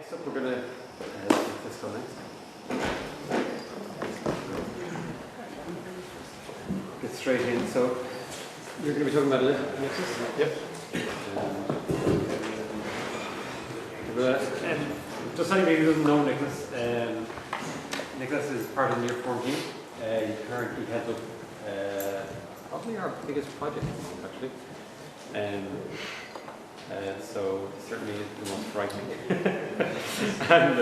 Next up, we're going to take this one next. Get straight in. So, you're going to be talking about ellipsis? Yep. Just anybody who doesn't know Nicolas, Nicolas is part of the year 14. He currently heads up probably our biggest project at the moment, actually. So certainly the most frightening. And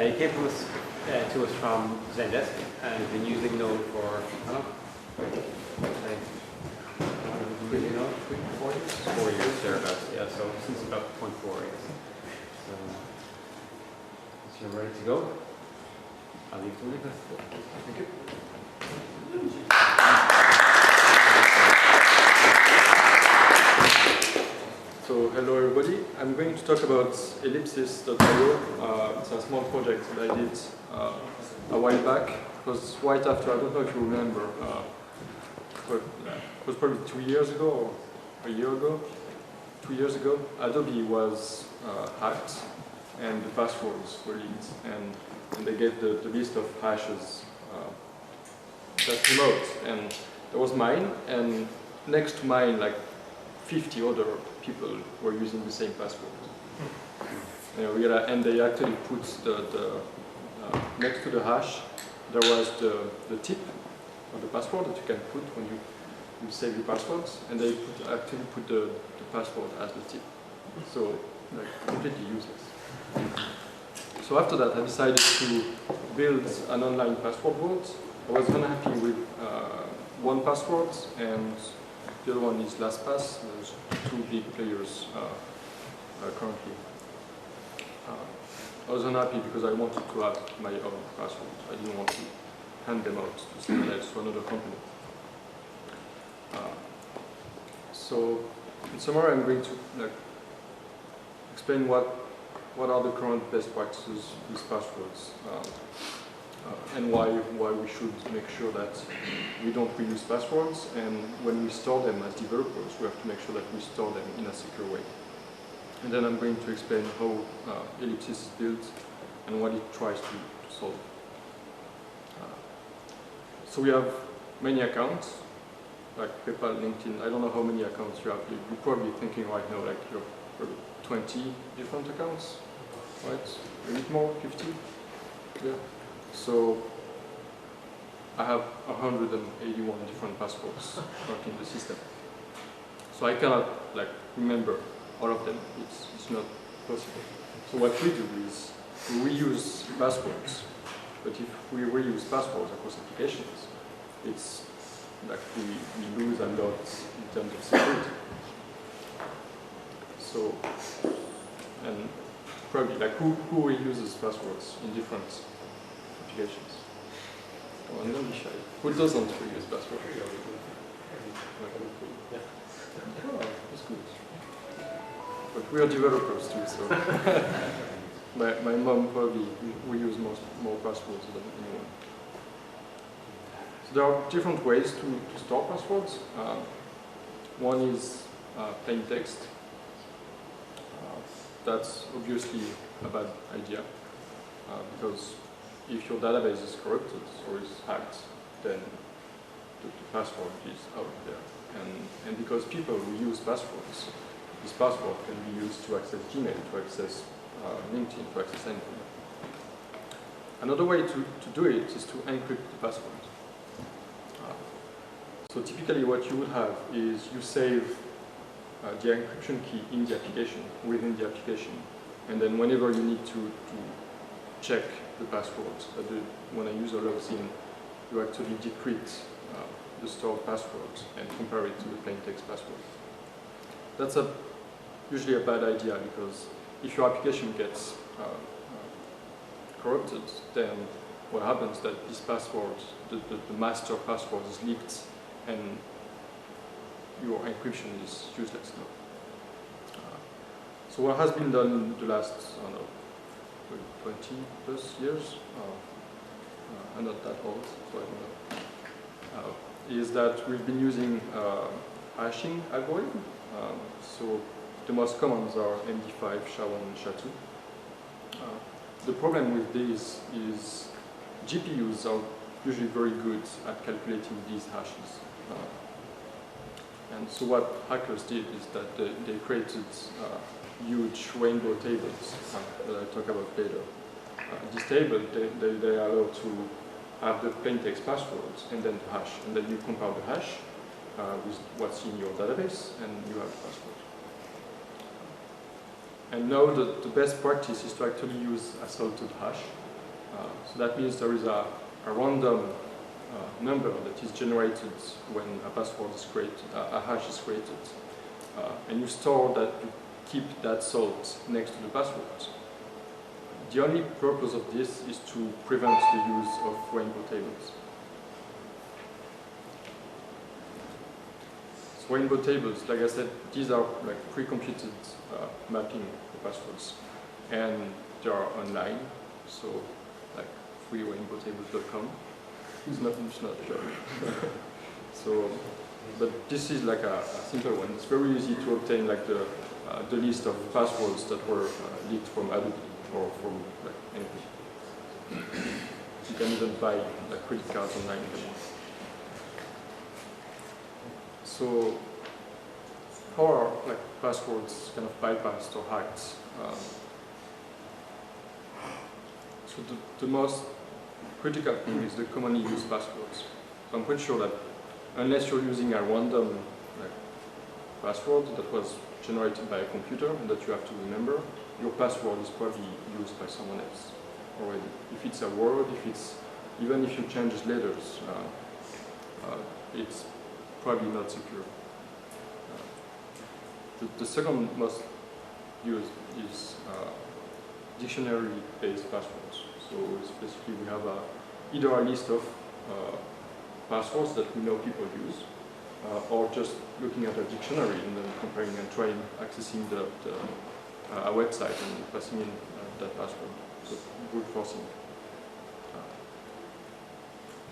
he came to us from Zendesk and has been using Node for, I don't know, 4 years thereabouts. Yeah, so since about 0.4, I guess. So you're ready to go, I'll leave it to Nicolas. Thank you. So hello everybody, I'm going to talk about ellipsis.io. It's a small project that I did a while back. It was right after, I don't know if you remember, but it was probably 2 years ago or a year ago. 2 years ago, Adobe was hacked and the passwords were leaked, and they gave the list of hashes that came out, and there was mine, and next to mine, like 50 other people were using the same password. And they actually put next to the hash, there was the tip of the password that you can put when you save your passwords, and they actually put the password as the tip. So, like, completely useless. So after that, I decided to build an online password vault. I was unhappy with one password, and the other one is LastPass. There's two big players currently. I was unhappy because I wanted to have my own password. I didn't want to hand them out to someone else, to another company. So, in summary, I'm going to explain what are the current best practices with passwords, and why we should make sure that we don't reuse passwords, and when we store them as developers, we have to make sure that we store them in a secure way. And then I'm going to explain how Ellipsis is built and what it tries to solve. So we have many accounts, like PayPal, LinkedIn. I don't know how many accounts you have. You're probably thinking right now, like you're probably 20 different accounts, right? A bit more, 50? Yeah. So I have 181 different passwords working in the system. So I cannot remember all of them. It's not possible. So what we do is we reuse passwords. But if we reuse passwords across applications, it's like we lose a lot in terms of security. So, and probably who reuses passwords in different applications? Oh, and don't be shy. Who doesn't reuse passwords? Oh, that's good. But we are developers too, so my mom probably we use more passwords than anyone. So there are different ways to store passwords. One is plain text. That's obviously a bad idea because if your database is corrupted or is hacked, then the password is out there. And because people will use passwords, this password can be used to access Gmail, to access LinkedIn, to access anything. Another way to do it is to encrypt the password. So typically what you would have is you save the encryption key in the application, within the application, and then whenever you need to check the password, when a user logs in, you actually decrypt the stored password and compare it to the plain text password. That's usually a bad idea because if your application gets corrupted, then what happens is that this password, the master password is leaked and your encryption is useless now. So what has been done in the last, I don't know, 20 plus years, I'm not that old, so I don't know, is that we've been using hashing algorithm. So the most commons are MD5, SHA-1, and SHA-2. The problem with this is GPUs are usually very good at calculating these hashes. And so what hackers did is that they created huge rainbow tables that I'll talk about later. This table, they allow to have the plain text passwords and then the hash, and then you compare the hash with what's in your database, and you have the password. And now the best practice is to actually use a salted hash. So that means there is a random number that is generated when a password is created, a hash is created. And you store that, you keep that salt next to the password. The only purpose of this is to prevent the use of rainbow tables. So rainbow tables, like I said, these are like pre-computed mapping of passwords, and they are online. So like freerainbowtables.com. It's not a joke. So, but this is like a simple one. It's very easy to obtain like the list of passwords that were leaked from Adobe or from like anything. You can even buy like credit cards online. So, how are like passwords kind of bypassed or hacked? So the most critical thing is the commonly used passwords. So I'm pretty sure that unless you're using a random password that was generated by a computer and that you have to remember, your password is probably used by someone else already. If it's a word, even if you change letters, it's probably not secure. The second most used is dictionary-based passwords. So basically we have either a list of passwords that we know people use, or just looking at a dictionary and then comparing and trying accessing a website and passing in that password. So brute forcing.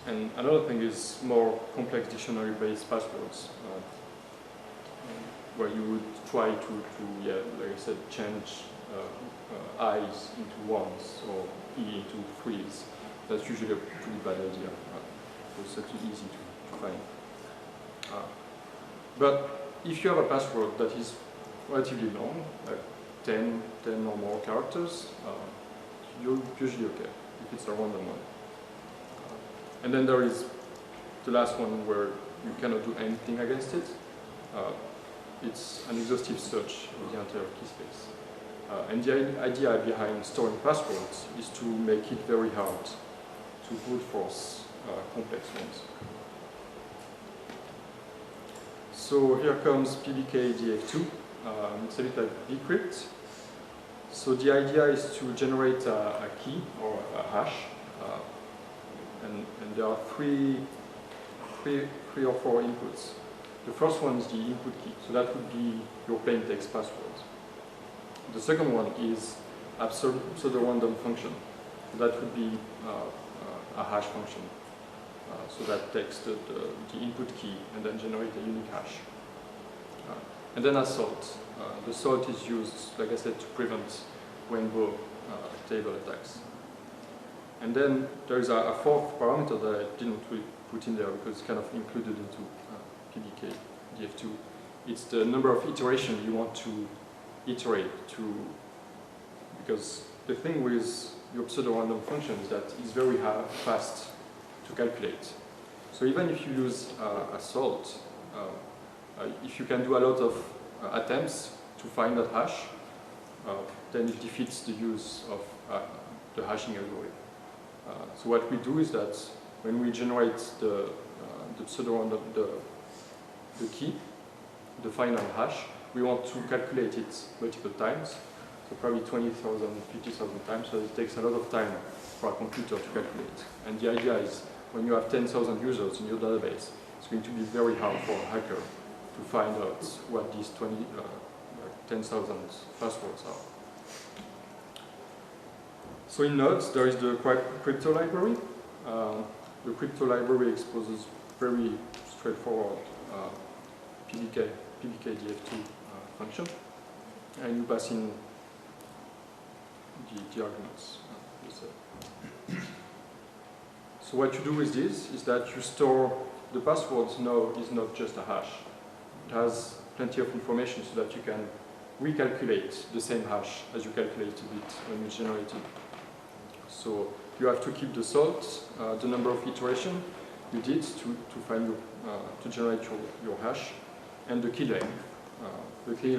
And another thing is more complex dictionary-based passwords, where you would try to like I said, change I's into ones or E into threes. That's usually a pretty bad idea. It's actually easy to find. But if you have a password that is relatively long, like 10 or more characters, you're usually okay if it's a random one. And then there is the last one where you cannot do anything against it. It's an exhaustive search of the entire key space. And the idea behind storing passwords is to make it very hard to brute force complex ones. So here comes PBKDF2. It's a bit like decrypt. So the idea is to generate a key or a hash, and there are three or four inputs. The first one is the input key, so that would be your plain text password. The second one is a pseudo-random function. So that would be a hash function. So that takes the input key and then generates a unique hash. And then a salt. The salt is used, like I said, to prevent rainbow table attacks. And then there is a fourth parameter that I didn't really put in there because it's kind of included into PBKDF2. It's the number of iterations you want to iterate to, because the thing with your pseudo-random function is that it's very fast to calculate. So even if you use a salt, if you can do a lot of attempts to find that hash, then it defeats the use of the hashing algorithm. So what we do is that when we generate the pseudo-random, the key, the final hash, we want to calculate it multiple times, so probably 20,000, 50,000 times, so it takes a lot of time for a computer to calculate. And the idea is when you have 10,000 users in your database, it's going to be very hard for a hacker to find out what these 10,000 passwords are. So in Nodes, there is the crypto library. The crypto library exposes very straightforward PBKDF2 function, and you pass in the arguments. So what you do with this is that you store the passwords now is not just a hash. It has plenty of information so that you can recalculate the same hash as you calculated it when you generated. So you have to keep the salt, the number of iterations you did to find your, to generate your hash, and the key length. The key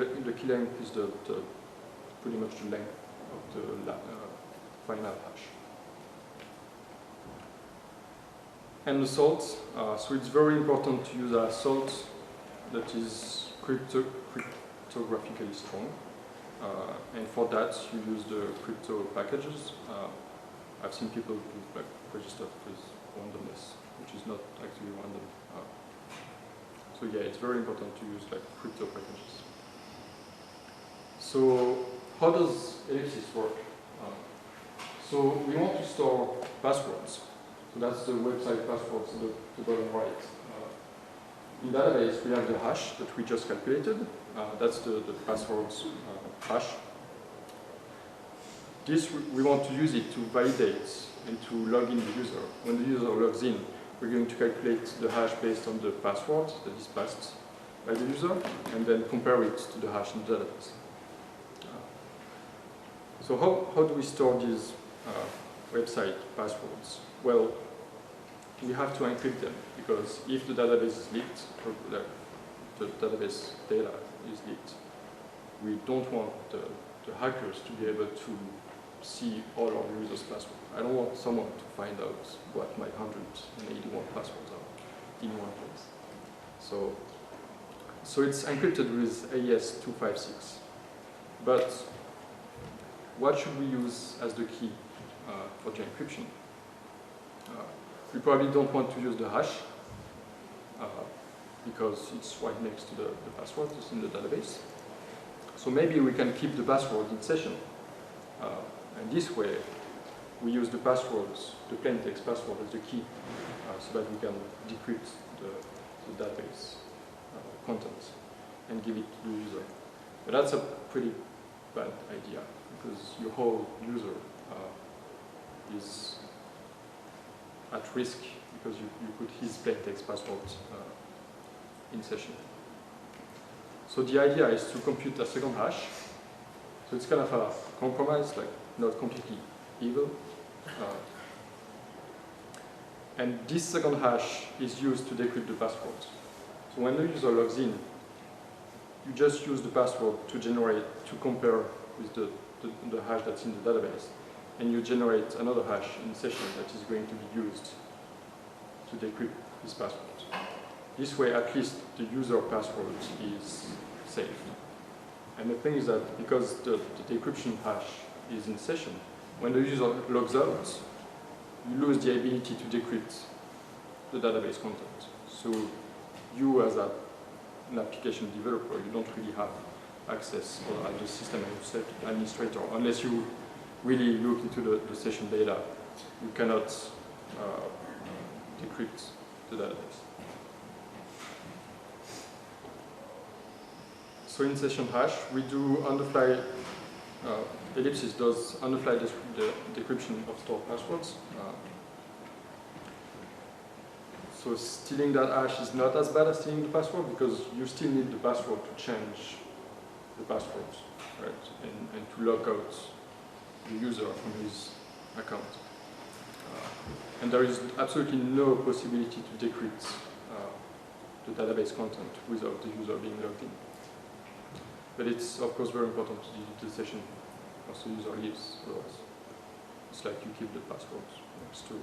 length is pretty much the length of the final hash. And the salt, so it's very important to use a salt that is cryptographically strong. And for that, you use the crypto packages. I've seen people do like register with randomness, which is not actually random. So yeah, it's very important to use like crypto packages. So how does Ellipsis work? So we want to store passwords. So that's the website passwords at the bottom right. In database, we have the hash that we just calculated. That's the passwords hash. This, we want to use it to validate and to log in the user. When the user logs in, we're going to calculate the hash based on the password that is passed by the user, and then compare it to the hash in the database. So how do we store these website passwords? Well, we have to encrypt them, because if the database is leaked, or the database data is leaked, we don't want the hackers to be able to see all of the users' passwords. I don't want someone to find out what my 181 passwords are in one place. So it's encrypted with AES-256. But what should we use as the key for the encryption? We probably don't want to use the hash because it's right next to the password that's in the database. So maybe we can keep the password in session. And this way, we use the passwords, the plain text password as the key, so that we can decrypt the database contents and give it to the user. But that's a pretty bad idea, because your whole user is at risk because you put his plain text password in session. So the idea is to compute a second hash. So it's kind of a compromise, like not completely evil. And this second hash is used to decrypt the password. So when the user logs in, you just use the password to generate, to compare with the hash that's in the database. And you generate another hash in session that is going to be used to decrypt this password. This way, at least the user password is safe. And the thing is that because the decryption hash is in session, when the user logs out, you lose the ability to decrypt the database content. So you, as an application developer, you don't really have access, or as a system administrator, unless you really look into the session data. You cannot decrypt the database. So in session hash, we do on-the-fly, Ellipsis does on-the-fly the decryption of stored passwords. So stealing that hash is not as bad as stealing the password, because you still need the password to change the password, right? And to log out the user from his account. And there is absolutely no possibility to decrypt the database content without the user being logged in. But it's, of course, very important to delete the session once the user leaves, otherwise it's like you keep the password next to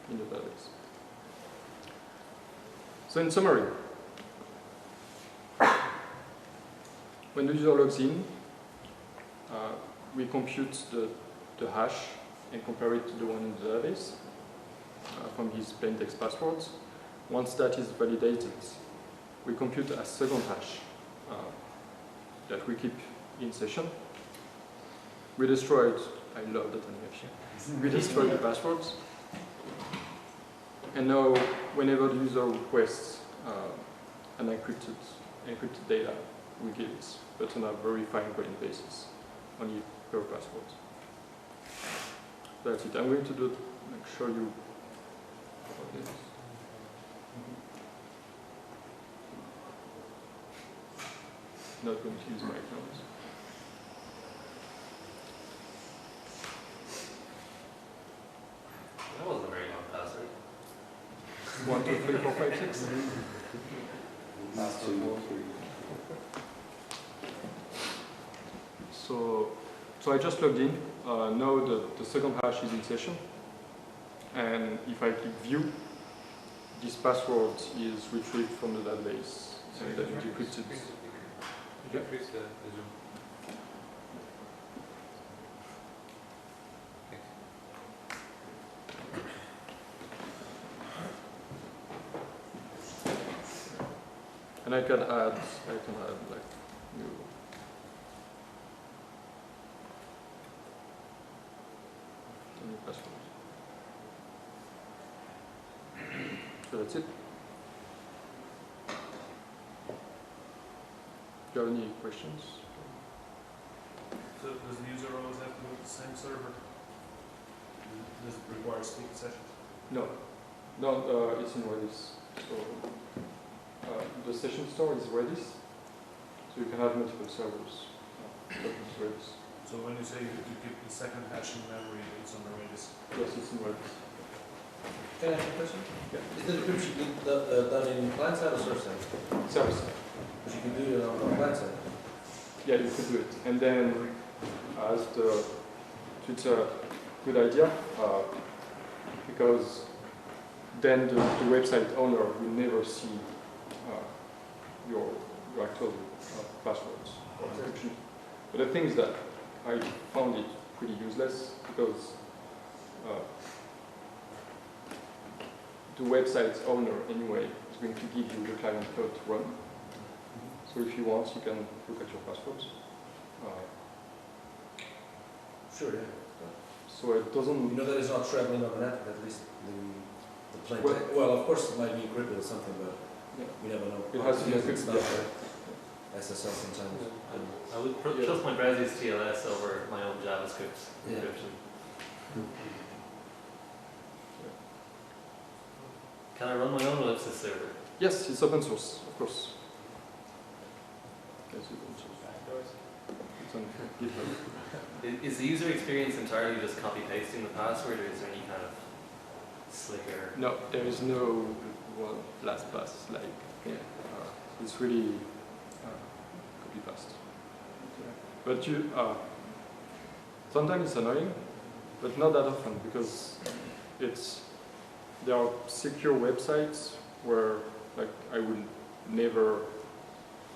in the database. So in summary, when the user logs in, we compute the hash and compare it to the one in the database from his plain text passwords. Once that is validated, we compute a second hash that we keep in session. We destroyed, I love that animation, we destroyed the passwords. And now, whenever the user requests an encrypted data, we give it, but on a very fine-grained basis, only per password. That's it. I'm going to do like show you what it is. Not going to use my account. That wasn't a very long password. 1, 2, 3, 4, 5, 6. So I just logged in. Now the second hash is in session. And if I click view, this password is retrieved from the database and then decrypted. Increase the zoom. And I can add like new. New password. So that's it. Do you have any questions? So does the user always have to go to the same server? Does it require split sessions? No. It's in Redis. So the session store is Redis. So you can have multiple servers. It's Redis. So when you say you keep the second hash in memory, it's on the Redis. Yes, it's in Redis. Can I ask a question? Yeah. Is the decryption done in client side or server side? Server side. But you can do it on the client side. Yeah, you could do it. And then, it's a good idea because then the website owner will never see your actual passwords or encryption. But the thing is that I found it pretty useless because the website's owner anyway is going to give you the client code to run. So if you want, you can look at your passwords. Sure, yeah. So it doesn't. You know that it's not traveling on the net, at least the plain Well- text. Well, of course, it might be encrypted or something, but Yeah. we never know. It has to be It's encrypted, not yeah. SSL sometimes. I would trust my browser's TLS over my own JavaScript Yeah. encryption. Can I run my own Ellipsis server? Yes, it's open source, of course. Yes, it's open source. It's on GitHub. Is the user experience entirely just copy pasting the password, or is there any kind of slicker? No, there is no last pass. Like, it's really copy paste. But sometimes it's annoying, but not that often because there are secure websites where like I would never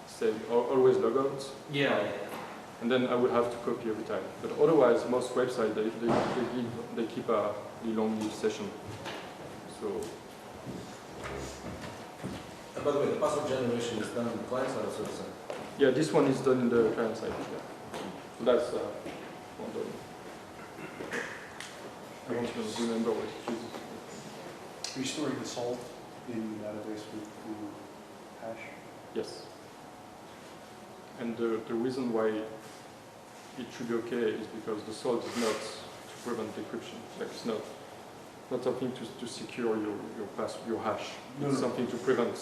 say always log out. Yeah. And then I would have to copy every time. But otherwise, most websites they keep a long lived session. So. And by the way, the password generation is done on the client side or server side? Yeah, this one is done in the client side. Yeah. So that's one done. I don't remember what it uses. Are you storing the salt in the database with the hash? Yes. And the reason why it should be okay is because the salt is not to prevent decryption. Like it's not something to secure your hash. It's something to prevent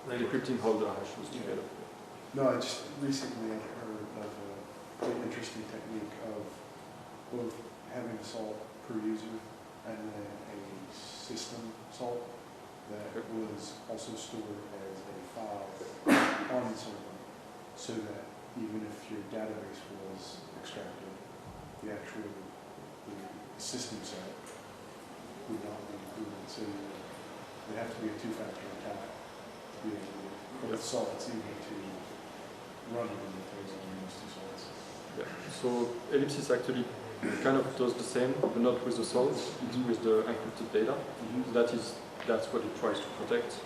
decrypting all the hashes together. No, I just recently had heard of a very interesting technique of both having a salt per user and then a system salt that was also stored as a file on the server, so that even if your database was extracted, the actual system set would not be included. So it would have to be a two-factor attack to be able to, but with salt, it's easy to run it in the phase of those two salts. Yeah. So Ellipsis actually kind of does the same, but not with the salt. It's with the encrypted data. That's what it tries to protect.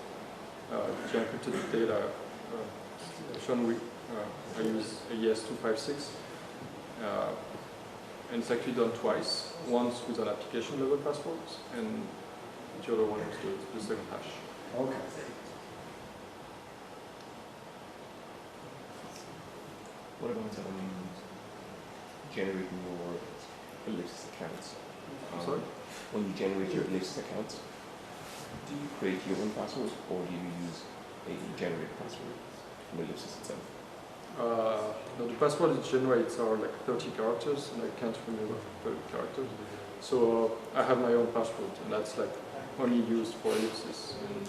The encrypted data shown I use AES-256, and it's actually done twice. Once with an application level password, and the other one is the second hash. Okay. What about generate your Ellipsis accounts, Sorry? when you generate your Ellipsis accounts, do you create your own passwords or do you use a generated password from Ellipsis itself? No, the password it generates are like 30 characters, and I can't remember 30 characters. So I have my own password, and that's like only used for Ellipsis. And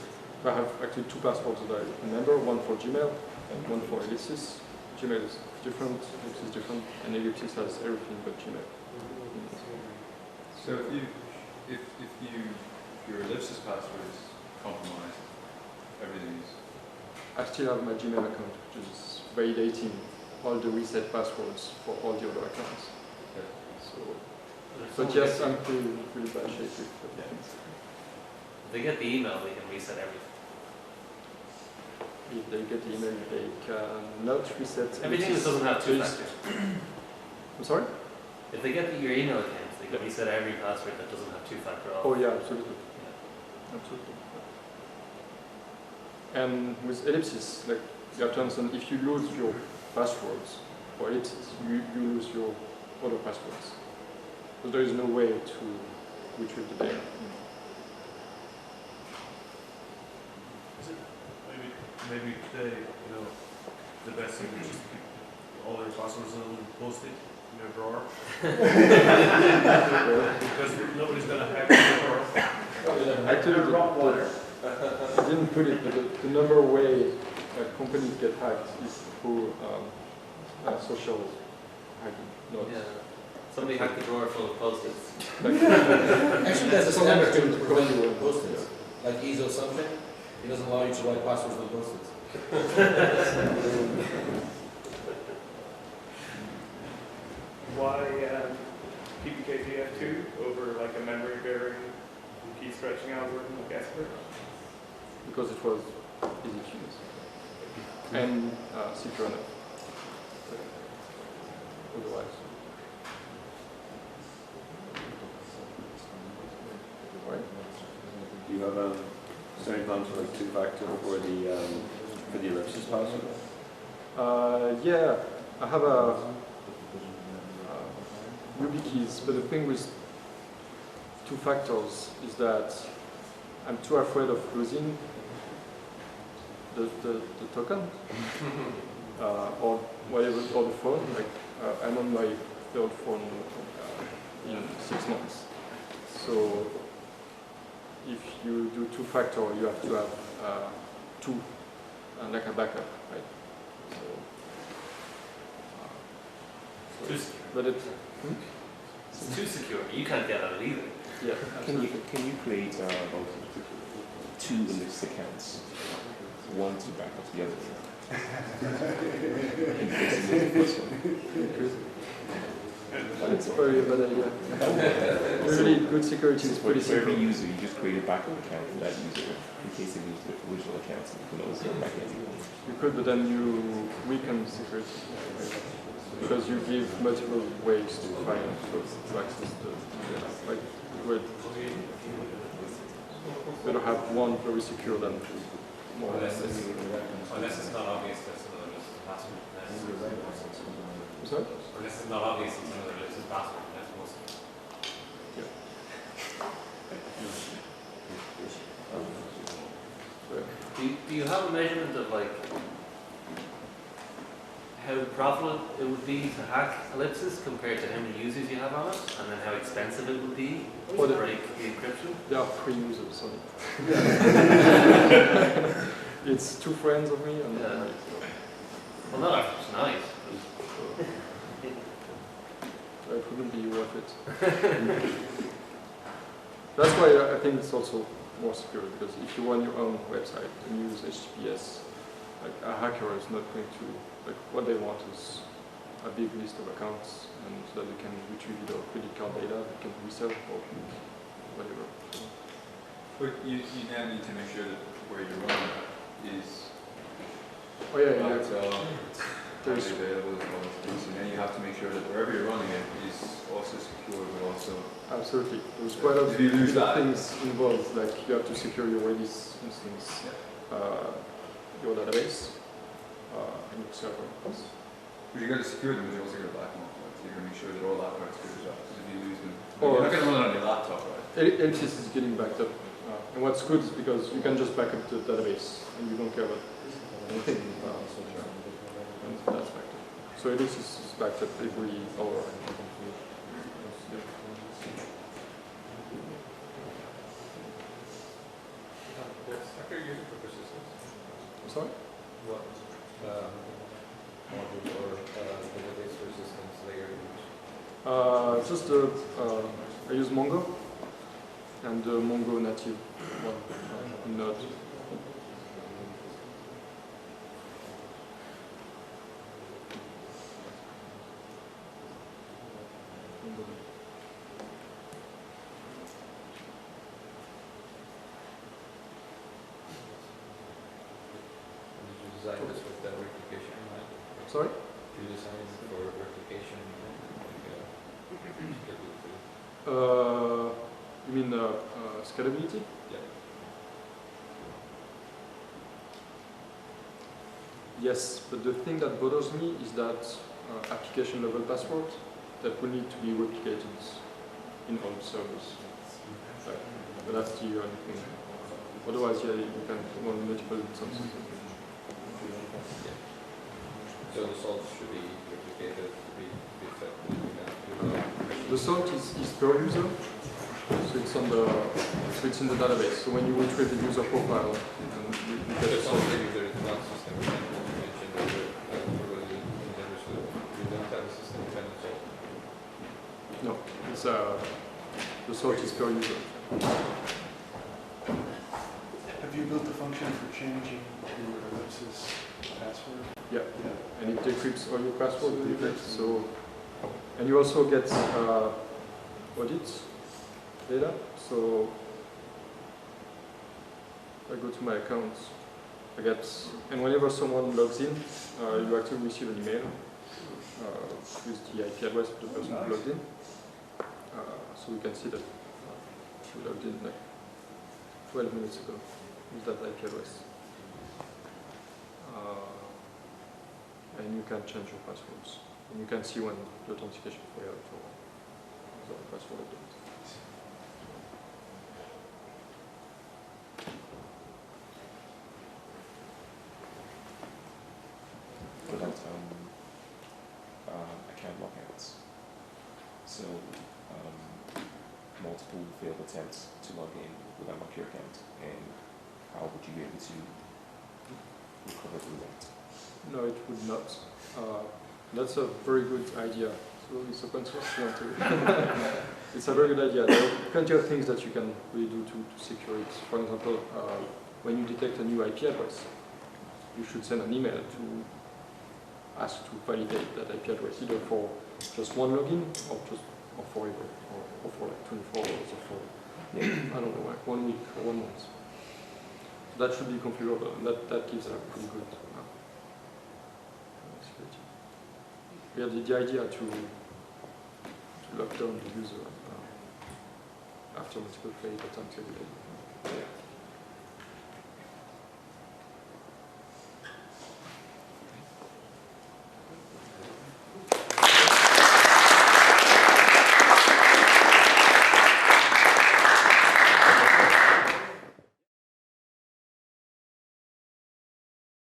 I have actually two passwords that I remember, one for Gmail and one for Ellipsis. Gmail is different, Ellipsis is different, and Ellipsis has everything but Gmail. So if your Ellipsis password is compromised, everything is. I still have my Gmail account, which is validating all the reset passwords for all the other accounts. Okay. So, but yes, I'm pretty bad shape with things. If they get the email, they can reset everything. If they get the email, they cannot reset Everything that doesn't have two factors. I'm sorry? If they get your email accounts, they can reset every password that doesn't have two-factor auth. Oh yeah, absolutely. Absolutely. And with Ellipsis, like you have to understand, if you lose your passwords for Ellipsis, you lose your other passwords. So there is no way to retrieve the data. Is it maybe today, the best thing is just keep all their passwords in a little post-it in their drawer? Because nobody's gonna hack the drawer. Actually, I didn't put it, but the number of ways companies get hacked is through social hacking. Not Yeah. Somebody hacked the drawer full of post-its. Actually, there's a standard to Sometimes prevent you will. post-its, like ISO something. It doesn't allow you to write passwords with post-its. Why keep the KPF2 over like a memory bearing key stretching algorithm like Esper? because it was easy to use and secure enough. Otherwise. Right. Do you have any plans for like two-factor for the ellipsis password? Yeah, I have a YubiKeys, but the thing with two factors is that I'm too afraid of losing the token or whatever, or the phone. Like I'm on my third phone in 6 months. So if you do two-factor, you have to have two, like a backup, right? So, but it. It's too secure. You can't get at it either. Yeah. Can you create two ellipsis accounts, one to back up the other one? In case you lose the first one. It's probably a bad idea. Usually, good security is pretty For every simple. user, you just create a backup account for that user in case they lose the original account, so you can always go back in. You could, but then you weaken security because you give multiple ways to find to access the data. Like, better have one very secure than more or less. Unless it's not obvious that's another ellipsis password. Sorry? Unless it's not obvious it's another ellipsis password. That's most. Do you have a measurement of like how profitable it would be to hack Ellipsis compared to how many users you have on it, and then how expensive it would be to break the encryption? There are 3 users on it. It's 2 friends of me and Yeah. Well, not after tonight. so it wouldn't be worth it. That's why I think it's also more secure, because if you run your own website and use HTTPS, like a hacker is not going to, like what they want is a big list of accounts, and so that they can retrieve either credit card data, they can resell or whatever. So, But you now need to make sure that where you're running is oh yeah, yeah. There's available as well as things, and then you have to make sure that wherever you're running it is also secure, but also. Absolutely. There's quite a If you lose few that- things involved, like you have to secure your Redis instance, your database, and your server. But you gotta secure them, but you also gotta back them up, right? So you're gonna make sure that all that part's good as well, because if you lose them, Or- you're not gonna run it on your laptop, right? Ellipsis is getting backed up. And what's good is because you can just back up the database and you don't care about anything. And that's backed up. So Ellipsis is backed up every hour. Stack are you using for persistence? Sorry? What module or database persistence layer do you use? Just I use Mongo and the Mongo native one, Node. Did you design this with that replication in mind? Sorry? Did you design it for replication in mind? You mean scalability? Yeah. Yes, but the thing that bothers me is that application level password that will need to be replicated in all servers. But that's the only thing. Otherwise, yeah, you can run multiple instances. So the salt should be replicated to be effective. The salt is per user, so it's on the in the database. So when you retrieve the user profile, you get the It's salt. not the user, it's not system dependent. You mentioned that we don't have a system dependent salt. No, it's the salt is per user. Have you built the function for changing your ellipsis password? Yeah, Yeah. and it decrypts all your password. So, and you also get audit data. So I go to my account, I get, and whenever someone logs in, you actually receive an email with the IP address of the person who logged in. So we can see that we logged in like 12 minutes ago with that IP address. And you can change your passwords. And you can see when the authentication failed or the password update. What about account lockouts? So multiple failed attempts to log in without your account, and how would you be able to recover through that? No, it would not. That's a very good idea. So it's open source. It's a very good idea. There are plenty of things that you can really do to secure it. For example, when you detect a new IP address, you should send an email to ask to validate that IP address, either for just one login or forever, or for like 24 hours or for, I don't know, like 1 week or 1 month. So that should be configurable, and that gives a pretty good security. We had the idea to lock down the user after multiple failed attempts every day.